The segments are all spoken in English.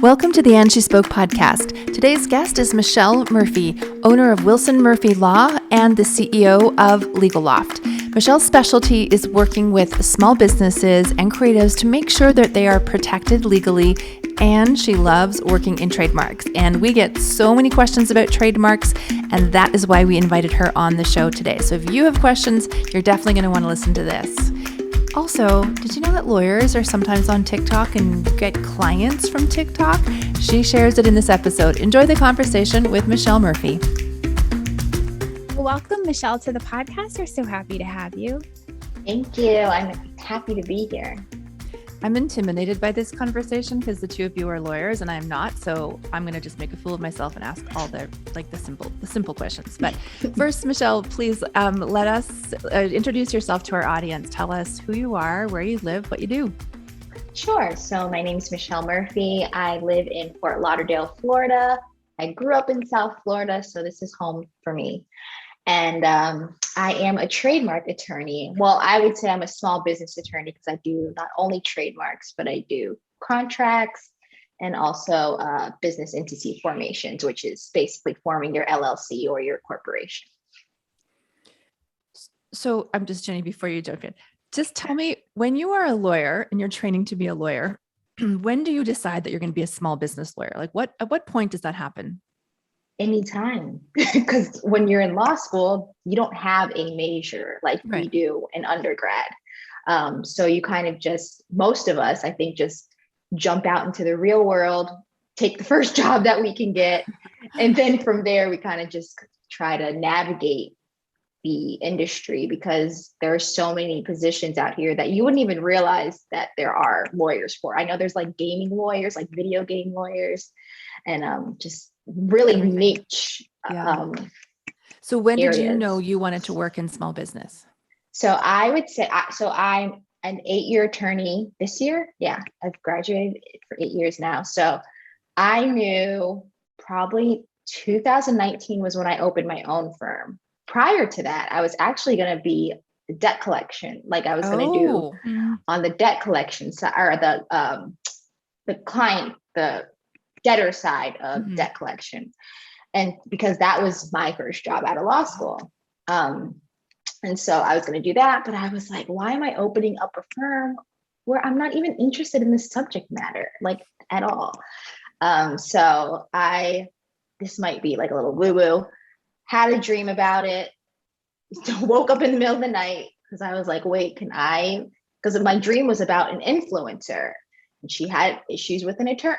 Welcome to the And She Spoke podcast. Today's guest is Michelle Murphy, owner of Wilson Murphy Law and the CEO of Legal Loft. Michelle's specialty is working with small businesses and creatives to make sure that they are protected legally, and she loves working in trademarks. And we get so many questions about trademarks, and that is why we invited her on the show today. So if you have questions, you're definitely going to want to listen to this. Also, did you know that lawyers are sometimes on TikTok and get clients from TikTok? She shares it in this episode. Enjoy the conversation with Michelle Murphy. Welcome, Michelle, to the podcast. We're so happy to have you. Thank you. I'm happy to be here. I'm intimidated by this conversation because the two of you are lawyers and I'm not. So I'm going to just make a fool of myself and ask all the simple questions. But first, Michelle, please let us introduce yourself to our audience. Tell us who you are, where you live, what you do. Sure. So my name is Michelle Murphy. I live in Fort Lauderdale, Florida. I grew up in South Florida, so this is home for me. And I am a trademark attorney. Well, I would say I'm a small business attorney because I do not only trademarks, but I do contracts and also business entity formations, which is basically forming your LLC or your corporation. So I'm just, Jenny, before you jump in, just tell me, when you are a lawyer and you're training to be a lawyer, when do you decide that you're going to be a small business lawyer? Like at what point does that happen? Anytime, because when you're in law school, you don't have a major like we do in undergrad. So you kind of just, most of us, I think, just jump out into the real world, take the first job that we can get. And then from there, we kind of just try to navigate the industry because there are so many positions out here that you wouldn't even realize that there are lawyers for. I know there's like gaming lawyers, like video game lawyers, and just really niche. So when areas. Did you know you wanted to work in small business? So I would say, I'm an 8-year attorney this year. Yeah, I've graduated for 8 years now. So I knew probably 2019 was when I opened my own firm. Prior to that, I was actually going to be the debt collection, like I was going to do on the debt collection side, or the client, the debtor side of debt collection. And because that was my first job out of law school. And so I was going to do that, but I was like, why am I opening up a firm where I'm not even interested in this subject matter, like at all? So this might be like a little woo-woo, had a dream about it, woke up in the middle of the night because I was like, wait, because my dream was about an influencer. And she had issues with an attorney,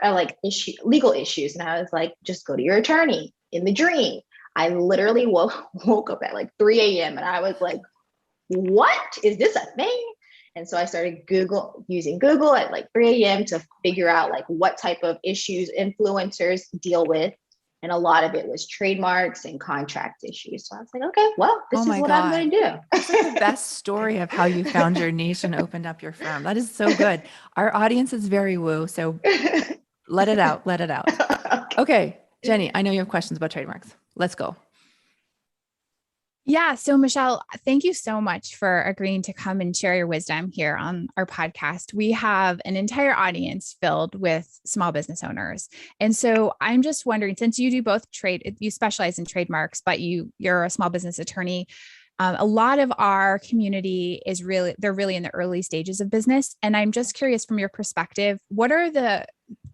legal issues. And I was like, just go to your attorney in the dream. I literally woke up at like 3 a.m. and I was like, what? Is this a thing? And so I started using Google at like 3 a.m. to figure out like what type of issues influencers deal with. And a lot of it was trademarks and contract issues. So I was like, okay, well, this is what I'm going to do. That's like the best story of how you found your niche and opened up your firm. That is so good. Our audience is very woo. So let it out. Okay, Jenny, I know you have questions about trademarks. Let's go. Yeah. So Michelle, thank you so much for agreeing to come and share your wisdom here on our podcast. We have an entire audience filled with small business owners. And so I'm just wondering, since you do both you specialize in trademarks, but you're a small business attorney. A lot of our community they're really in the early stages of business. And I'm just curious from your perspective, what are the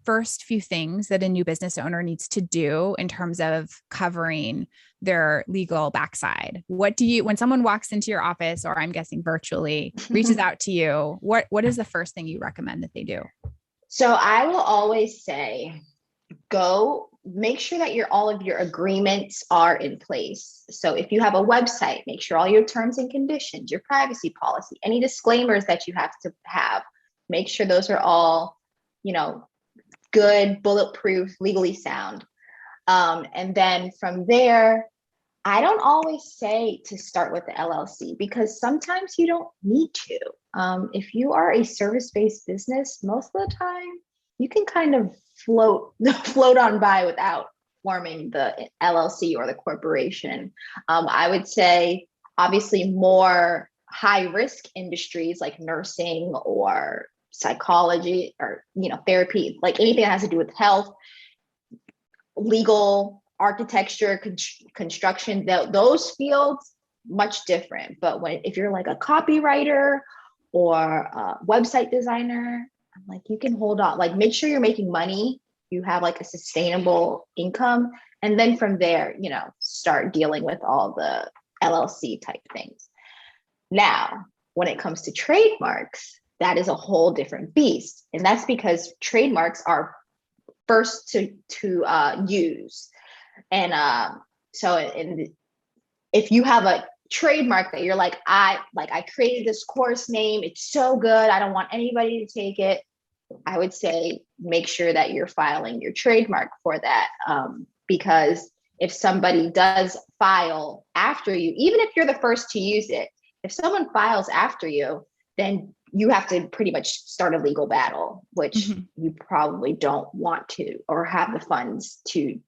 first few things that a new business owner needs to do in terms of covering their legal backside? When someone walks into your office, or I'm guessing virtually, reaches out to you, what is the first thing you recommend that they do? So I will always say, go make sure that all of your agreements are in place. So if you have a website, make sure all your terms and conditions, your privacy policy, any disclaimers that you have to have, make sure those are all, good, bulletproof, legally sound. And then from there, I don't always say to start with the LLC because sometimes you don't need to. If you are a service-based business, most of the time you can kind of float on by without forming the LLC or the corporation. I would say obviously more high risk industries like nursing or psychology or, therapy, like anything that has to do with health, legal, architecture, construction, those fields, much different. But if you're like a copywriter or a website designer, I'm like, you can hold on, like make sure you're making money, you have like a sustainable income. And then from there, start dealing with all the LLC type things. Now, when it comes to trademarks, that is a whole different beast. And that's because trademarks are first to use. And if you have a trademark that you're like, I created this course name, it's so good, I don't want anybody to take it, I would say make sure that you're filing your trademark for that. Because if somebody does file after you, even if you're the first to use it, if someone files after you, then you have to pretty much start a legal battle, which you probably don't want to, or have the funds to,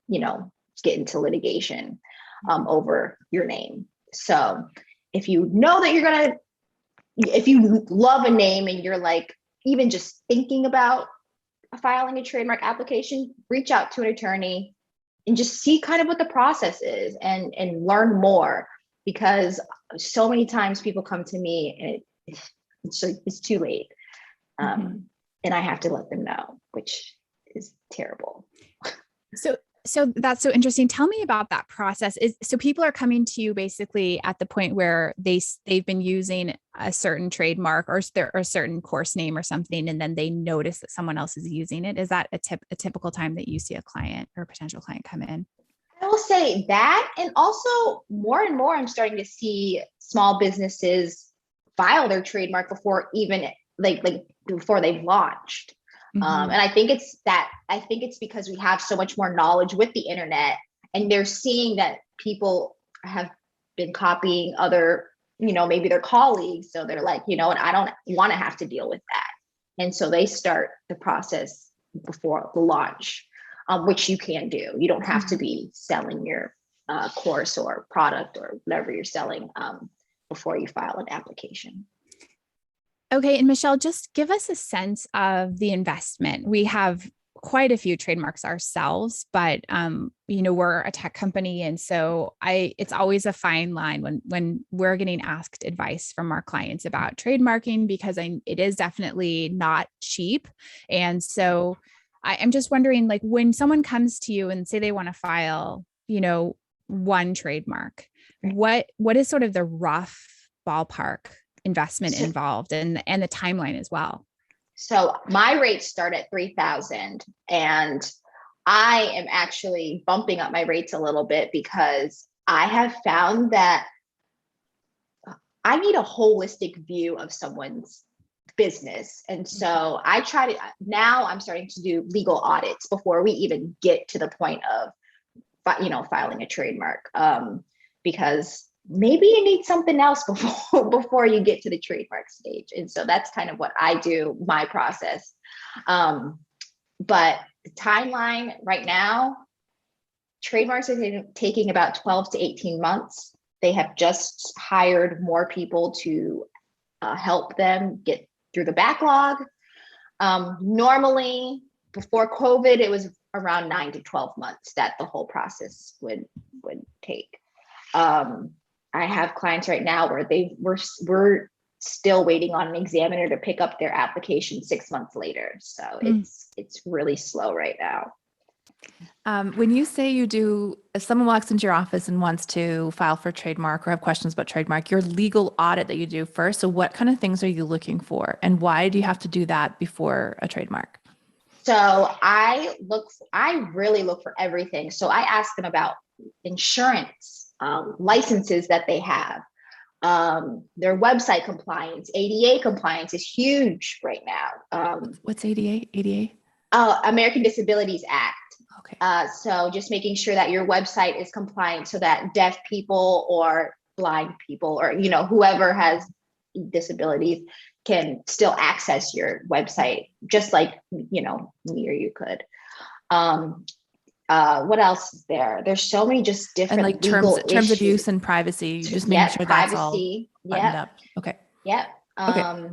get into litigation over your name. So if you know that if you love a name and you're like, even just thinking about filing a trademark application, reach out to an attorney and just see kind of what the process is and learn more, because so many times people come to me and it's too late. And I have to let them know, which is terrible. So that's so interesting. Tell me about that process. So people are coming to you basically at the point where they've been using a certain trademark or a certain course name or something, and then they notice that someone else is using it. Is that a typical time that you see a client or a potential client come in? I will say that, and also more and more, I'm starting to see small businesses file their trademark before even before they've launched. And I think it's because we have so much more knowledge with the internet, and they're seeing that people have been copying other, maybe their colleagues. So they're like, and I don't want to have to deal with that. And so they start the process before the launch, which you can do. You don't have to be selling your course or product or whatever you're selling before you file an application. Okay. And Michelle, just give us a sense of the investment. We have quite a few trademarks ourselves, but we're a tech company. And so it's always a fine line when we're getting asked advice from our clients about trademarking, because it is definitely not cheap. And so I'm just wondering, like, when someone comes to you and say they want to file, one trademark, what is sort of the rough ballpark investment involved and the timeline as well? So my rates start at $3,000, and I am actually bumping up my rates a little bit because I have found that I need a holistic view of someone's business. And so now I'm starting to do legal audits before we even get to the point of, filing a trademark, because maybe you need something else before you get to the trademark stage. And so that's kind of what I do, my process. But the timeline right now, trademarks are taking about 12 to 18 months. They have just hired more people to help them get through the backlog. Normally, before COVID, it was around 9 to 12 months that the whole process would take. I have clients right now where we're still waiting on an examiner to pick up their application 6 months later. So it's really slow right now. When you say if someone walks into your office and wants to file for trademark or have questions about trademark, your legal audit that you do first. So what kind of things are you looking for, and why do you have to do that before a trademark? So I really look for everything. So I ask them about insurance, licenses that they have, their website compliance. ADA compliance is huge right now. What's ADA? ADA? American Disabilities Act. Okay. So just making sure that your website is compliant so that deaf people or blind people or, whoever has disabilities can still access your website, just like, me or you could. What else is there? There's so many just different and like legal terms of issues. use and privacy, just making sure that's all buttoned up. Okay. Yep. Okay.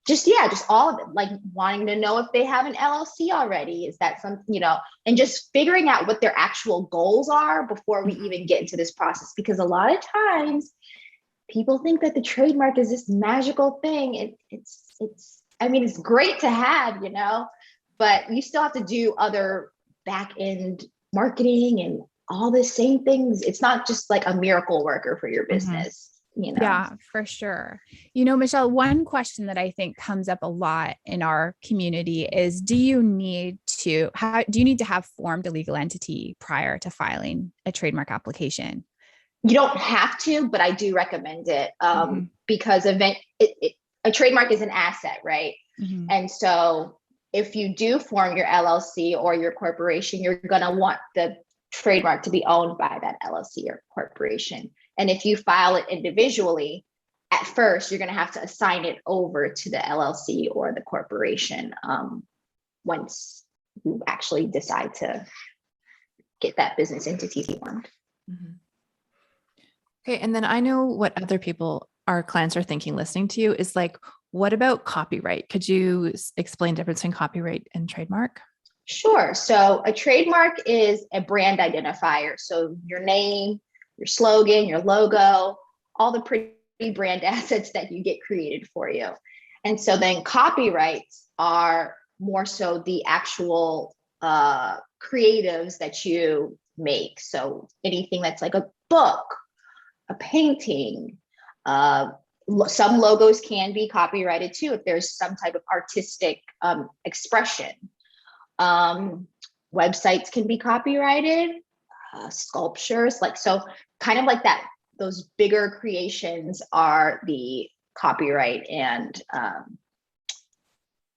just all of it, like wanting to know if they have an LLC already. Is that something, and just figuring out what their actual goals are before we even get into this process. Because a lot of times people think that the trademark is this magical thing. It's great to have, but you still have to do other back end marketing and all the same things. It's not just like a miracle worker for your business. Yeah, for sure. Michelle, one question that I think comes up a lot in our community is, do you need to have formed a legal entity prior to filing a trademark application? You don't have to, but I do recommend it because a trademark is an asset, right? Mm-hmm. And so if you do form your LLC or your corporation, you're going to want the trademark to be owned by that LLC or corporation. And if you file it individually, at first, you're going to have to assign it over to the LLC or the corporation once you actually decide to get that business entity formed. Mm-hmm. Okay. And then I know what other people, our clients, are thinking listening to you is like, what about copyright? Could you explain the difference between copyright and trademark? Sure. So a trademark is a brand identifier. So your name, your slogan, your logo, all the pretty brand assets that you get created for you. And so then copyrights are more so the actual creatives that you make. So anything that's like a book, a painting, some logos can be copyrighted too if there's some type of artistic expression. Websites can be copyrighted, sculptures, kind of like that. Those bigger creations are the copyright, and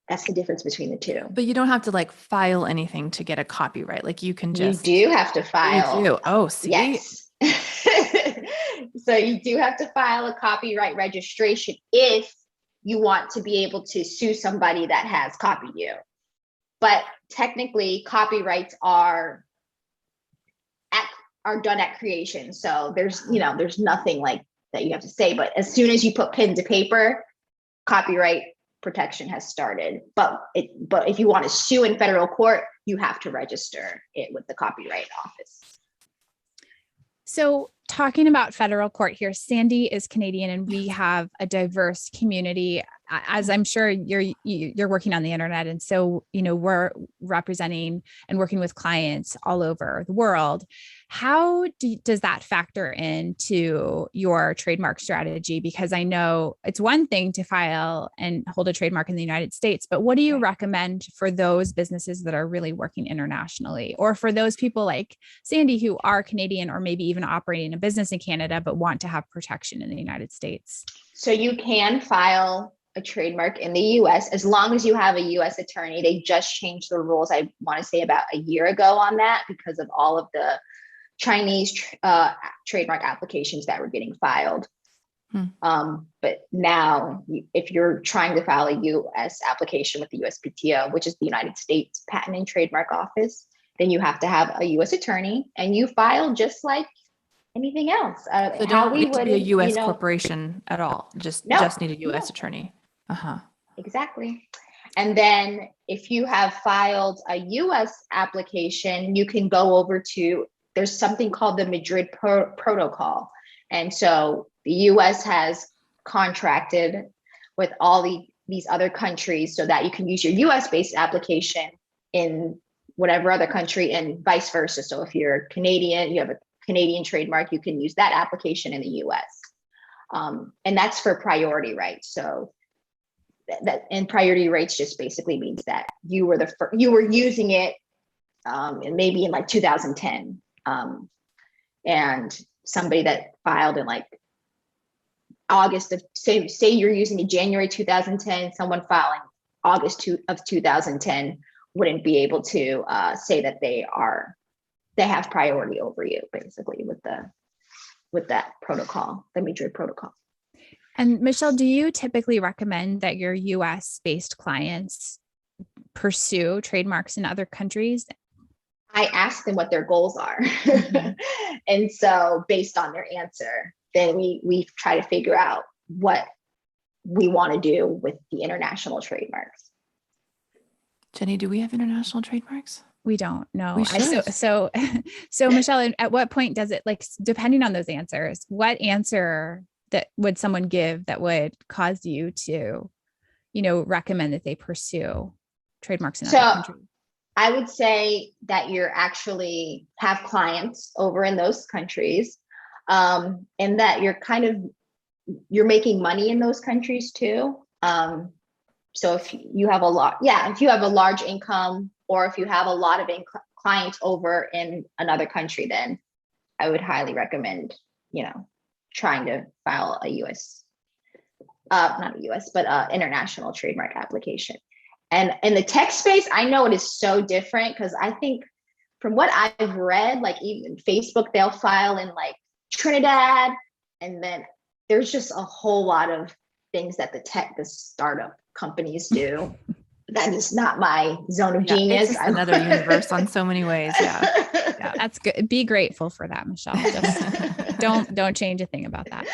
that's the difference between the two. But you don't have to file anything to get a copyright. Like you can just. You do have to file. You do. Oh, see. Yes. So you do have to file a copyright registration if you want to be able to sue somebody that has copied you. But technically, copyrights are done at creation. So there's nothing like that you have to say. But as soon as you put pen to paper, copyright protection has started. But if you want to sue in federal court, you have to register it with the Copyright Office. So talking about federal court here, Sandy is Canadian and we have a diverse community, as I'm sure you're working on the internet. And so, we're representing and working with clients all over the world. How does that factor into your trademark strategy? Because I know it's one thing to file and hold a trademark in the United States, but what do you recommend for those businesses that are really working internationally, or for those people like Sandy who are Canadian or maybe even operating a business in Canada, but want to have protection in the United States? So you can file a trademark in the US as long as you have a US attorney. They just changed the rules, I want to say about a year ago on that, because of all of the Chinese trademark applications that were getting filed. But now if you're trying to file a US application with the USPTO, which is the United States Patent and Trademark Office, then you have to have a US attorney and you file just like anything else. So don't need to be a US corporation at all. Just need a US attorney. Exactly. And then if you have filed a US application, you can go over to, there's something called the Madrid Protocol. And so the US has contracted with all these other countries so that you can use your US based application in whatever other country and vice versa. So if you're Canadian, you have a Canadian trademark, you can use that application in the US. And that's for priority rights. So and priority rights just basically means that you were using it maybe in 2010. And somebody that filed in August of say you're using it January 2010, someone filing August of 2010 wouldn't be able to say that they have priority over you, basically, with that protocol, the Madrid Protocol. And Michelle, do you typically recommend that your US based clients pursue trademarks in other countries? I ask them what their goals are. And so based on their answer, then we try to figure out what we want to do with the international trademarks. Jenny, do we have international trademarks? We don't know. We should. So Michelle, at what point does it, like, depending on those answers, what answer that would someone give that would cause you to, recommend that they pursue trademarks in other countries? I would say that you're actually have clients over in those countries, and that you're making money in those countries too. So if you have a large income, or if you have a lot of clients over in another country, then I would highly recommend, trying to file a international trademark application. And in the tech space, I know it is so different, because I think from what I've read, like even Facebook, they'll file in like Trinidad, and then there's just a whole lot of things that the startup companies do. That is not my zone of genius. It's another universe on so many ways. Yeah, that's good. Be grateful for that, Michelle. Just don't change a thing about that.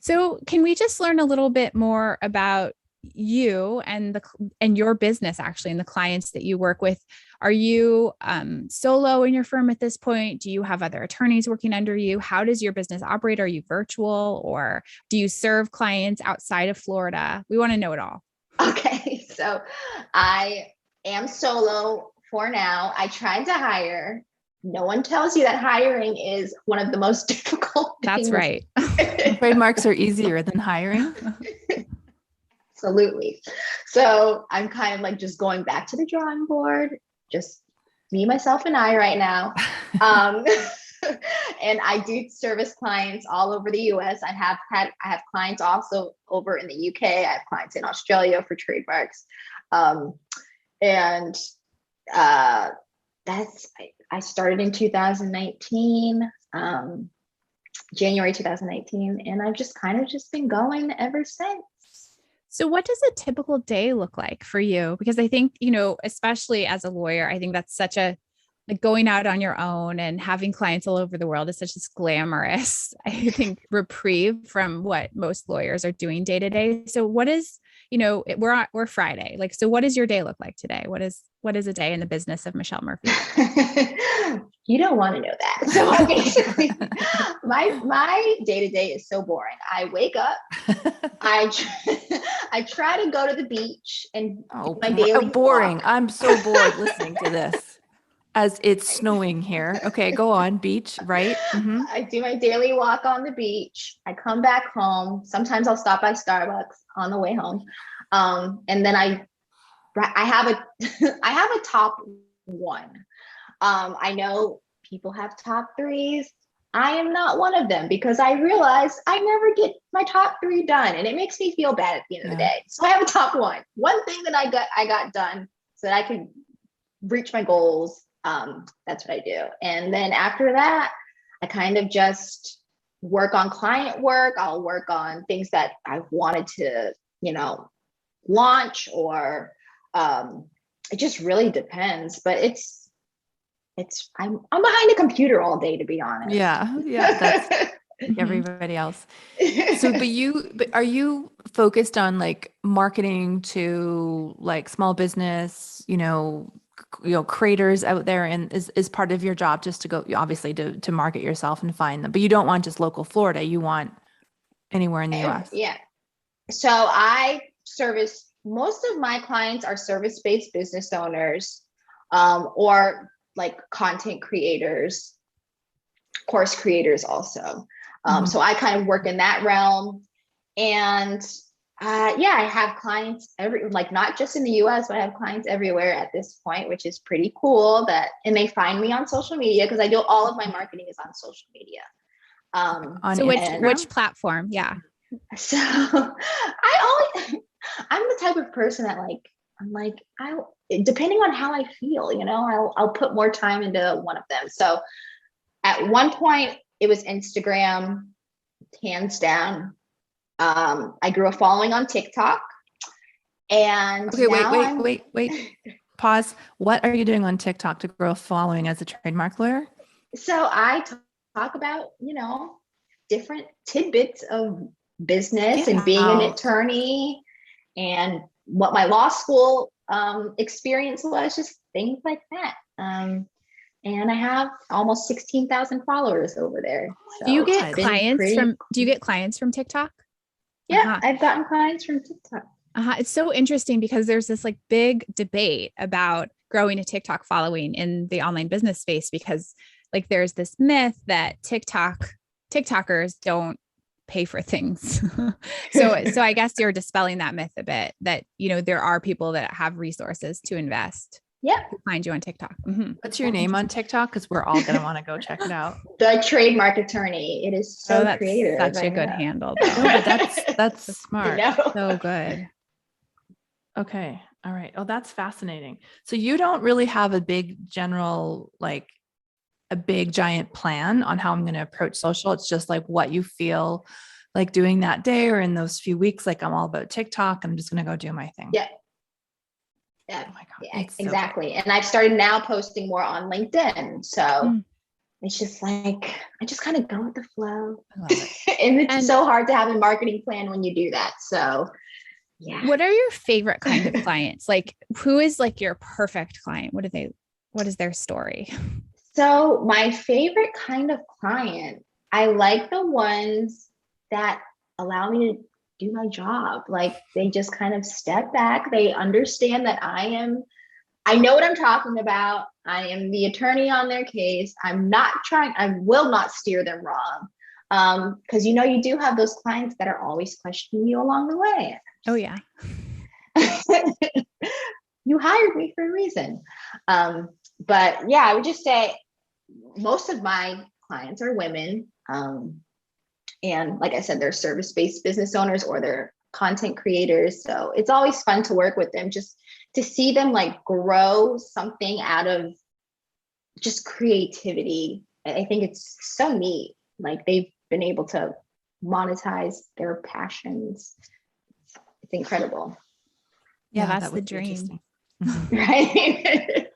So can we just learn a little bit more about you and your business, actually, and the clients that you work with? Are you solo in your firm at this point? Do you have other attorneys working under you? How does your business operate? Are you virtual, or do you serve clients outside of Florida? We want to know it all. Okay, so I am solo for now. I tried to hire. No one tells you that hiring is one of the most difficult things. That's right. Trademarks are easier than hiring. Absolutely. So I'm kind of like just going back to the drawing board, just me, myself, and I right now. And I do service clients all over the US. I have clients also over in the UK. I have clients in Australia for trademarks. I started in 2019, January 2019, and I've just been going ever since. So what does a typical day look like for you? Because I think, especially as a lawyer, I think that's such like going out on your own and having clients all over the world is such this glamorous, I think, reprieve from what most lawyers are doing day to day. So what is, we're Friday. Like, so what does your day look like today? What is a day in the business of Michelle Murphy? You don't want to know that. So basically, my day to day is so boring. I wake up, I try to go to the beach and do my daily boring. walk. I'm so bored listening to this as it's snowing here. Okay, go on. Beach, right? Mm-hmm. I do my daily walk on the beach. I come back home. Sometimes I'll stop by Starbucks on the way home. And then I have a top one. I know people have top threes. I am not one of them, because I realize I never get my top three done, and it makes me feel bad at the end of the day. So I have a top one thing that I got done so that I could reach my goals. That's what I do. And then after that, I kind of just work on client work. I'll work on things that I wanted to, launch, or it just really depends. But I'm behind a computer all day, to be honest. Yeah, that's everybody else. So, but are you focused on like marketing to like small business, creators out there, and is part of your job just to go, obviously, to market yourself and find them, but you don't want just local Florida, you want anywhere in the US. Yeah. So I service, most of my clients are service-based business owners, or like content creators, course creators also. So I kind of work in that realm. And I have clients not just in the US, but I have clients everywhere at this point, which is pretty cool. And they find me on social media, because I do all of my marketing is on social media. So which platform? Yeah. So I'm the type of person that depending on how I feel, I'll put more time into one of them. So at one point it was Instagram, hands down. I grew a following on TikTok, and okay, wait, pause. What are you doing on TikTok to grow a following as a trademark lawyer? So I talk about, different tidbits of business and being an attorney and what my law school experience was, just things like that. And I have almost 16,000 followers over there. So do you get clients from TikTok? Yeah, I've gotten clients from TikTok. It's so interesting because there's this like big debate about growing a TikTok following in the online business space, because like there's this myth that TikTokers don't pay for things. So I guess you're dispelling that myth a bit, that, you know, there are people that have resources to invest. Yeah. To find you on TikTok. Mm-hmm. What's your name on TikTok? Because we're all going to want to go check it out. The Trademark Attorney. It is so that's creative. Such a good handle. Though. No, but that's smart. So good. Okay. All right. Oh, that's fascinating. So you don't really have a big general, like a big giant plan on how I'm going to approach social. It's just like what you feel like doing that day or in those few weeks. Like I'm all about TikTok. I'm just going to go do my thing. Yeah. Yeah. Oh my God. Yeah, exactly. And I've started now posting more on LinkedIn. So it's just like, I just kind of go with the flow. I love it. And it's so hard to have a marketing plan when you do that. So yeah. What are your favorite kind of clients? Like, who is like your perfect client? What is their story? So my favorite kind of client, I like the ones that allow me to do my job. Like they just kind of step back. They understand that I know what I'm talking about. I am the attorney on their case. I will not steer them wrong. Because you do have those clients that are always questioning you along the way. Oh yeah. You hired me for a reason. But yeah, I would just say most of my clients are women. And like I said, they're service-based business owners or they're content creators. So it's always fun to work with them, just to see them like grow something out of just creativity. I think it's so neat. Like they've been able to monetize their passions. It's incredible. Yeah, that's the dream. Right?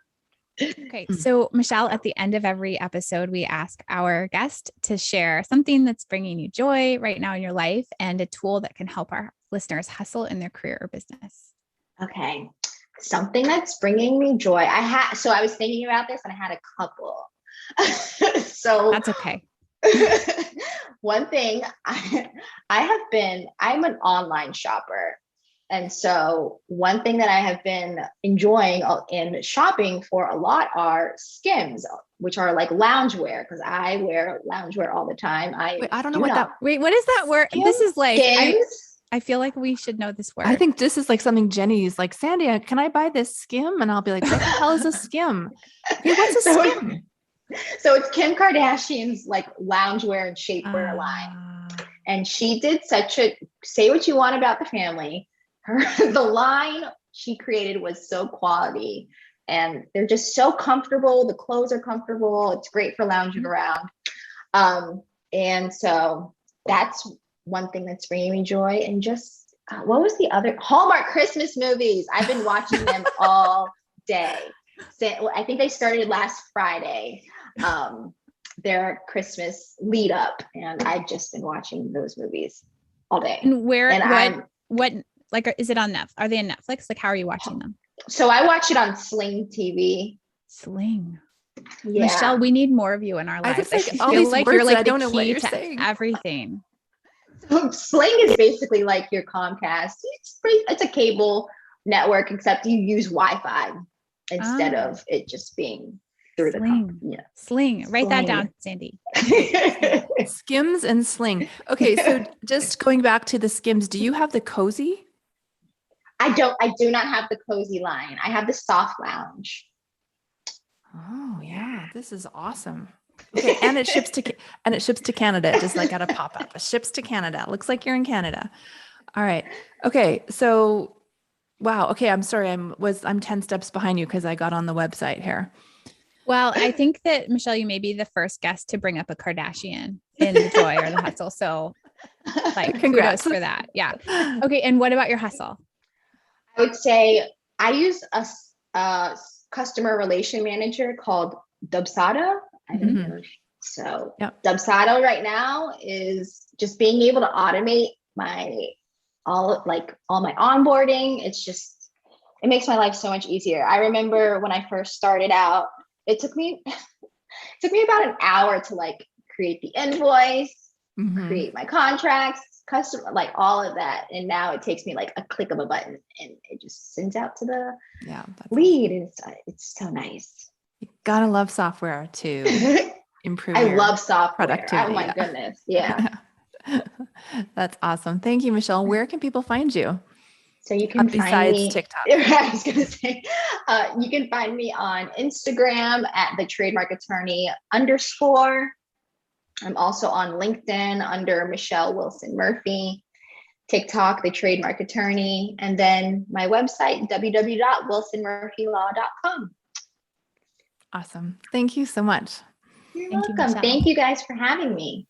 Okay. So Michelle, at the end of every episode, we ask our guest to share something that's bringing you joy right now in your life and a tool that can help our listeners hustle in their career or business. Okay. Something that's bringing me joy. So I was thinking about this and I had a couple. So that's okay. One thing I'm an online shopper. And so one thing that I have been enjoying in shopping for a lot are Skims, which are like loungewear, because I wear loungewear all the time. I don't know what that. Wait, what is that word? Skims? This is like, Skims? I feel like we should know this word. I think this is like something Jenny's like, Sandy, can I buy this skim? And I'll be like, what the hell is a skim? Hey, what's a skim? So it's Kim Kardashian's like loungewear and shapewear line. And she did say what you want about the family. The line she created was so quality and they're just so comfortable. The clothes are comfortable. It's great for lounging around. And so that's one thing that's bringing me joy. And just, what was the other? Hallmark Christmas movies. I've been watching them all day. So I think they started last Friday, their Christmas lead up. And I've just been watching those movies all day. And what like, is it on Netflix? Are they on Netflix? Like, how are you watching them? So I watch it on Sling TV. Sling. Yeah. Michelle, we need more of you in our lives. I feel like you're like the key to everything. So Sling is basically like your Comcast. It's a cable network, except you use Wi-Fi instead of it just being through Sling. Sling. Write that down, Sandy. Skims and Sling. Okay, so just going back to the Skims, do you have the cozy? I do not have the cozy line. I have the soft lounge. Oh yeah, this is awesome. Okay, and it ships to Canada. It just like got a pop up. It ships to Canada. Looks like you're in Canada. All right. Okay, so wow. Okay, I'm sorry. I'm 10 steps behind you because I got on the website here. Well, I think that Michelle, you may be the first guest to bring up a Kardashian in the joy or the hustle. So like, congrats for that. Yeah. Okay. And what about your hustle? I would say I use a customer relation manager called Dubsado. I don't know. So Dubsado right now is just being able to automate all my onboarding. It makes my life so much easier. I remember when I first started out, it took me about an hour to like create the invoice, create my contracts, customer, like all of that. And now it takes me like a click of a button and it just sends out to the lead. And it's so nice. You gotta love software to improve I your love software. productivity. Oh my goodness. Yeah. That's awesome. Thank you, Michelle. Where can people find you? So you can find me TikTok. I was gonna say, you can find me on Instagram at the Trademark Attorney _. I'm also on LinkedIn under Michelle Wilson Murphy, TikTok, the Trademark Attorney, and then my website, www.wilsonmurphylaw.com. Awesome. Thank you so much. You're welcome. Thank you guys for having me.